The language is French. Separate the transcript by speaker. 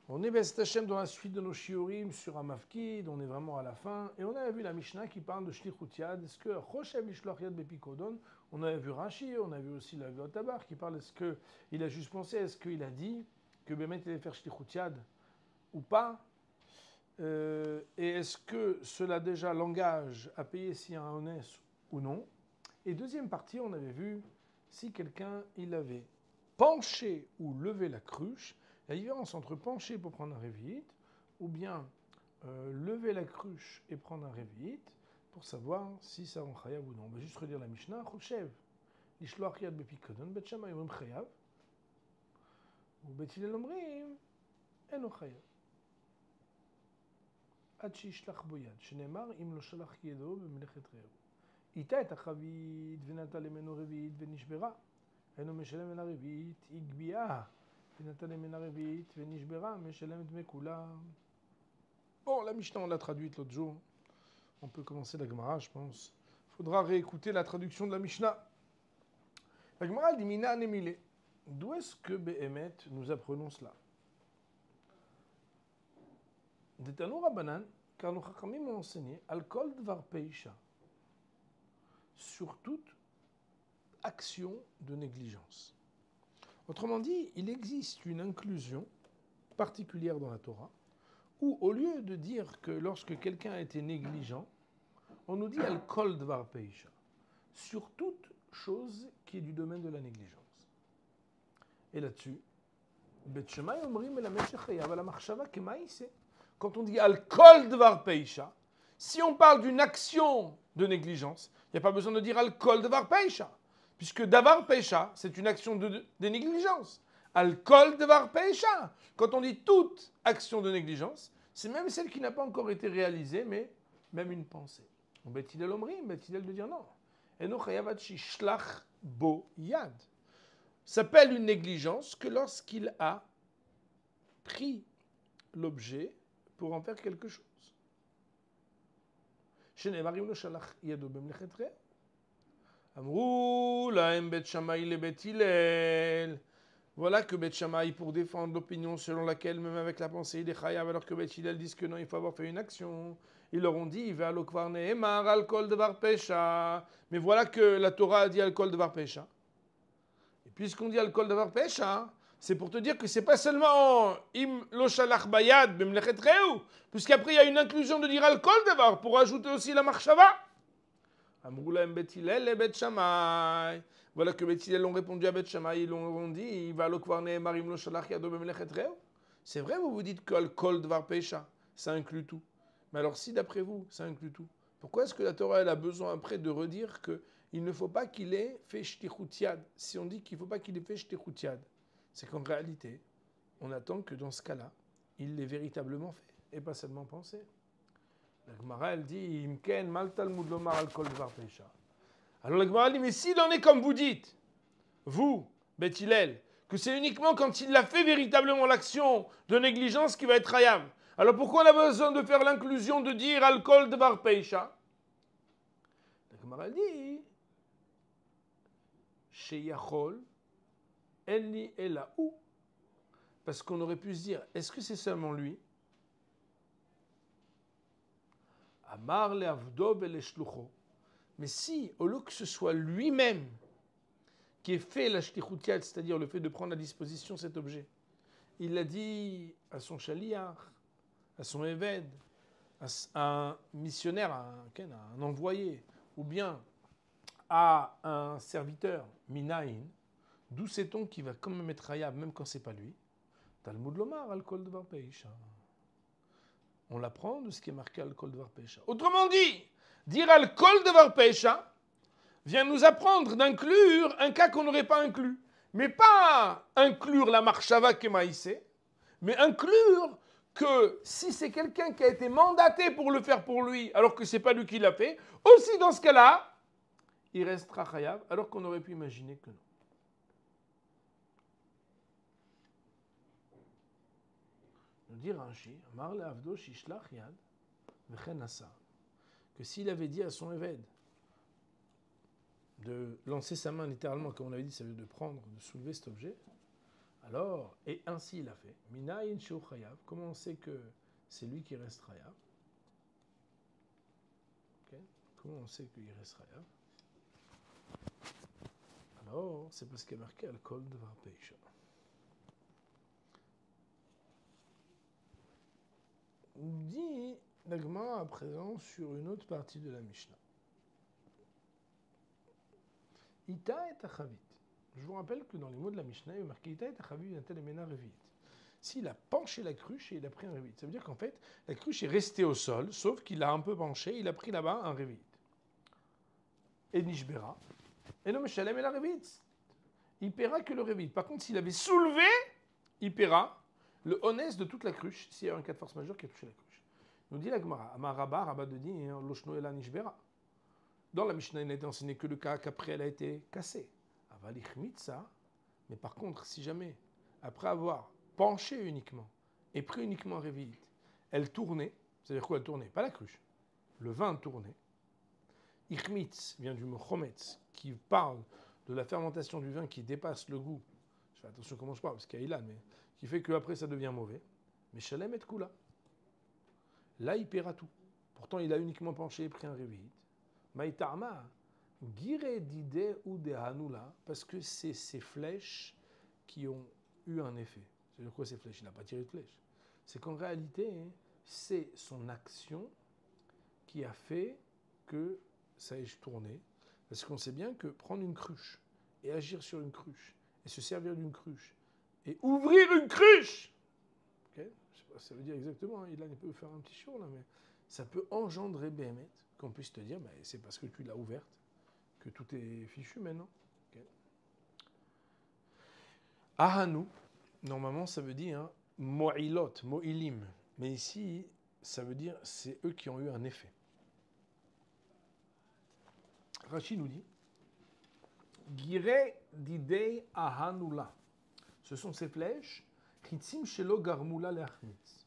Speaker 1: On est B'ezrat Hashem dans la suite de nos shiurim sur Amavkid, on est vraiment à la fin, et on avait vu la Mishnah qui parle de Shlichut Yad. Est-ce que Choshev Mishloach Yad Bepikodon? On avait vu Rashi, on a vu aussi la Tabar qui parle, est-ce qu'il a juste pensé, est-ce qu'il a dit que Bémet allait faire Shlichut Yad ou pas? Et est-ce que cela déjà l'engage à payer s'il y a un honnête ou non? Et deuxième partie, on avait vu si quelqu'un il avait penché ou levé la cruche, la différence entre pencher pour prendre un révit ou bien lever la cruche et prendre un révit pour savoir si ça rend chayav ou non. On va juste relire la Mishnah. Choshev, lishloach yad bepikodon, bet Shammai omrim chayav, ou bet Hillel omrim eno chayav. Ad sheyishlach bo yad, shenemar im lo shalach yedo b'melechet re'ehu. איתה את החבית ונתן למנו רבית ונשברה. אינו משלם אל הרבית, היא גביעה. ונתן למנו רבית ונשברה, משלם דמי כולם. Bon, la Mishnah, on l'a traduite l'autre jour. On peut commencer la Gemara, je pense. Il faudra réécouter la traduction de la Mishnah. La Gemara dit Mina Nemile. D'où est-ce que Behemet nous apprenons cela? D'Etanu Rabbanan, car nos Chachamim ont enseigné Al-Kol Dvar Peisha, sur toute action de négligence. Autrement dit, il existe une inclusion particulière dans la Torah, où au lieu de dire que lorsque quelqu'un a été négligent, on nous dit al-kol dvar peisha, sur toute chose qui est du domaine de la négligence. Et là-dessus, Bet Shammai omrim melamed shechayav ala machshava kemaïse. Quand on dit al-kol dvar peisha, si on parle d'une action de négligence, il n'y a pas besoin de dire al-kol davar peisha, puisque davar peisha, c'est une action de négligence. Al-kol davar peisha, quand on dit toute action de négligence, c'est même celle qui n'a pas encore été réalisée, mais même une pensée. Bet Hillel omrim, Bet Hillel de dire non. Eno chayav ad shishlach bo yad. S'appelle une négligence que lorsqu'il a pris l'objet pour en faire quelque chose. שנאמר אם לא שלח ידו במלאכת רעהו. אמרו להם בית שמאי לבית הלל. Voilà que Bet Shammai, pour défendre l'opinion selon laquelle, même avec la pensée, il est chayav, alors que Bet Hillel disent que non, il faut avoir fait une action. Ils leur ont dit, va lokvar ne'emar al kol devar pesha. Mais voilà que la Torah a dit al kol devar pesha. Et puisqu'on dit al kol devar pesha, c'est pour te dire que c'est pas seulement im lo shalach bayad b'mlechet reu, puisqu'après il y a une inclusion de dire al kol devar pour ajouter aussi la marshava. Amrou lahem Bet Hillel et Bet Shammai. Voilà que Bet Hillel ont répondu à Bet Shammai, ils ont dit il va lokvar ne'emar im lo shalach yado b'mlechet reu. C'est vrai, vous vous dites que al kol devar pesha, ça inclut tout. Mais alors si d'après vous, ça inclut tout, pourquoi est-ce que la Torah elle a besoin après de redire qu'il ne faut pas qu'il ait fait shtichut yad? Si on dit qu'il ne faut pas qu'il ait fait shtichut yad, c'est qu'en réalité, on attend que dans ce cas-là, il l'ait véritablement fait, et pas seulement pensé. La Gemara, elle dit, Imken mal talmud lomar al kol dvar pesha. Alors la Gemara dit, mais s'il en est comme vous dites, vous, Bet Hillel, que c'est uniquement quand il a fait véritablement l'action de négligence qui va être chayav, alors pourquoi on a besoin de faire l'inclusion de dire al kol dvar peisha? La Gemara dit, sheyachol Elni ela ou, parce qu'on aurait pu se dire, est-ce que c'est seulement lui? Amar le avdo bele shlucho. Mais si, au lieu que ce soit lui-même qui ait fait la shtichut yad, c'est-à-dire le fait de prendre à disposition cet objet, il l'a dit à son shaliach, à son éved, à un missionnaire, à un envoyé, ou bien à un serviteur, minaïn, d'où sait-on qu'il va quand même être chayav, même quand c'est pas lui? Talmud lomar al kol dvar peisha. On l'apprend de ce qui est marqué al kol dvar peisha. Autrement dit, dire al kol dvar peisha vient nous apprendre d'inclure un cas qu'on n'aurait pas inclus. Mais pas inclure la marshava kemaïsé, mais inclure que si c'est quelqu'un qui a été mandaté pour le faire pour lui, alors que c'est pas lui qui l'a fait, aussi dans ce cas-là, il restera chayav, alors qu'on aurait pu imaginer que non. Nous dit Rashi, Amar le avdo shishlach yad v'chen asa, que s'il avait dit à son éved de lancer sa main littéralement, comme on avait dit, ça veut dire de prendre, de soulever cet objet, Alors, et ainsi il a fait. Minayin sheu chayav. Comment on sait que c'est lui qui reste chayav? Okay. Comment on sait qu'il reste chayav? Alors, c'est parce qu'il y a marqué Al-Kol Dvar Peisha. On dit l'Agma à présent sur une autre partie de la Mishnah. Ita et Achavit. Je vous rappelle que dans les mots de la Mishnah, il y a marqué Ita et Achavit Yantel Emena Revit. S'il a penché la cruche et il a pris un Revit. Ça veut dire qu'en fait, la cruche est restée au sol, sauf qu'il a un peu penché, il a pris là-bas un Revit. Et Nishbera. Et non, mais Shalem et la Revit. Il paiera que le Revit. Par contre, s'il avait soulevé, il paiera le honnête de toute la cruche, s'il y a un cas de force majeure qui a touché la cruche. Nous dit la Gemara, Amar Rabba, Rabba de dit, Loshno Ela Nishbera. Dans la Mishnah, il n'a été enseigné que le cas qu'après elle a été cassée. Aval Ichmitsa. Mais par contre, si jamais, après avoir penché uniquement et pris uniquement un Revit, elle tournait, c'est-à-dire quoi elle tournait? Pas la cruche, le vin tournait. Ichmitz vient du mot chometz, qui parle de la fermentation du vin qui dépasse le goût. Je fais attention comment je parle, parce qu'il y a Ilan, mais qui fait qu'après ça devient mauvais. Mais Shalem et Kula. Là, il paiera tout. Pourtant, il a uniquement penché et pris un Revit. Maïtarma, Gire d'idée ou de Hanoula, parce que c'est ces flèches qui ont eu un effet. C'est-à-dire quoi ces flèches? Il n'a pas tiré de flèches. C'est qu'en réalité, c'est son action qui a fait que ça ait tourné. Parce qu'on sait bien que prendre une cruche et agir sur une cruche et se servir d'une cruche et ouvrir une cruche, okay, je sais pas ce que ça veut dire exactement, hein, il peut faire un petit show là, mais ça peut engendrer Béhémet, qu'on puisse te dire, bah, c'est parce que tu l'as ouverte que tout est fichu maintenant. Okay. Ahanu, normalement ça veut dire mo'ilot, mo'ilim, mais ici ça veut dire c'est eux qui ont eu un effet. Rashi nous dit Gire didei ahanula. Ce sont ces flèches Chitzim shelo garmula leachmitz.